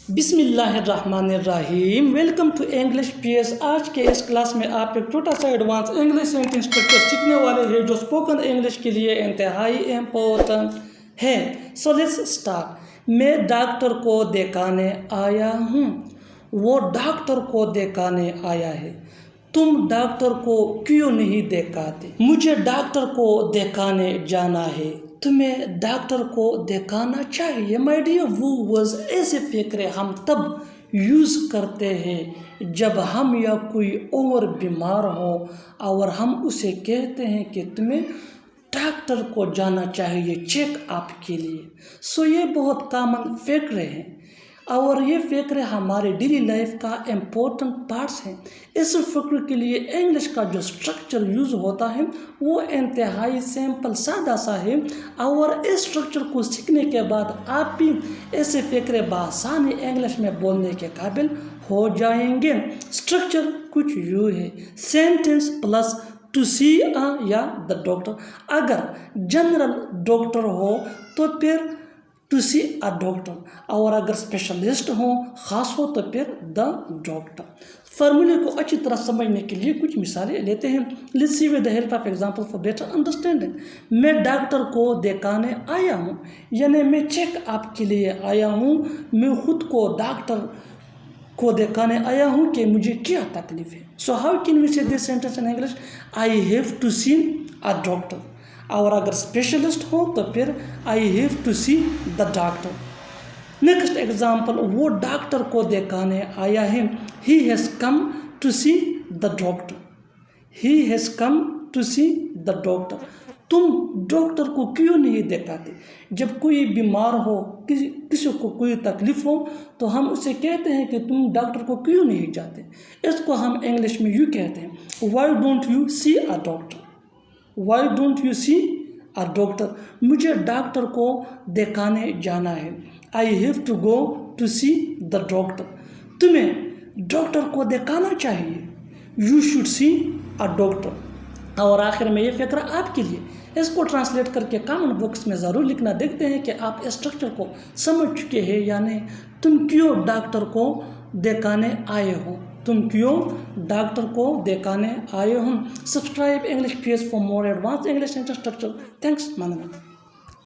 बिस्मिल्लाहिर्रहमानिर्रहीम। Welcome to English PS. आज के इस क्लास में आप एक छोटा सा एडवांस इंग्लिश सेंटेंस स्ट्रक्चर सीखने वाले हैं जो स्पोकन इंग्लिश के लिए इंतहाई इम्पोर्टेंट है। So let's start. मैं डॉक्टर को दिखाने आया हूँ। वो डॉक्टर को दिखाने आया है। तुम डॉक्टर को क्यों नहीं दिखाते? मुझे डॉक्टर को दिखाने जाना है। तुम्हें डॉक्टर को दिखाना चाहिए। माय डियर व्यूअर्स, ऐसे फिक्रे हम तब यूज़ करते हैं जब हम या कोई और बीमार हो और हम उसे कहते हैं कि तुम्हें डॉक्टर को जाना चाहिए चेकअप के लिए। सो ये बहुत कॉमन फिक्रे हैं और ये फिक्र हमारे डेली लाइफ का इम्पोर्टेंट पार्ट्स हैं। इस फिक्र के लिए इंग्लिश का जो स्ट्रक्चर यूज़ होता है वो इंतहाई सिंपल सादा सा है और इस स्ट्रक्चर को सीखने के बाद आप भी ऐसे फिक्र बआसानी इंग्लिश में बोलने के काबिल हो जाएंगे। स्ट्रक्चर कुछ यूँ है, सेंटेंस प्लस टू सी अ या द डॉक्टर। अगर जनरल डॉक्टर हो तो फिर टू सी अ डॉक्टर, और अगर स्पेशलिस्ट हो, ख़ास हो, तो फिर द डॉक्टर। फार्मूले को अच्छी तरह समझने के लिए कुछ मिसालें लेते हैं। Let's see with the help of example for better understanding. मैं डॉक्टर को दिखाने आया हूँ, यानी मैं चेकअप के लिए आया हूँ। मैं खुद को डॉक्टर को दिखाने आया हूँ कि मुझे क्या तकलीफ है। So how can we say this sentence in English? I have to see a doctor. और अगर स्पेशलिस्ट हो तो फिर I have to see the doctor. Next example, वो डॉक्टर को दिखाने आया है। He has come to see the doctor. He has come to see the doctor. तुम डॉक्टर को क्यों नहीं दिखाते? जब कोई बीमार हो, किसी को कोई तकलीफ हो, तो हम उसे कहते हैं कि तुम डॉक्टर को क्यों नहीं जाते। इसको हम इंग्लिश में यूँ कहते हैं, why don't you see a doctor. Why don't you see a doctor. मुझे डॉक्टर को दिखाने जाना है। I have to go to see the doctor. तुम्हें डॉक्टर को दिखाना चाहिए। You should see a doctor. और आखिर में ये फिक्र आपके लिए। इसको ट्रांसलेट करके कमेंट बॉक्स में ज़रूर लिखना। देखते हैं कि आप इस स्ट्रक्चर को समझ चुके हैं या नहीं। तुम क्यों डॉक्टर को दिखाने आए हो? तुम क्यों डॉक्टर को दिखाने आए हो? Subscribe English PS for more advance English structure. Thanks मानना।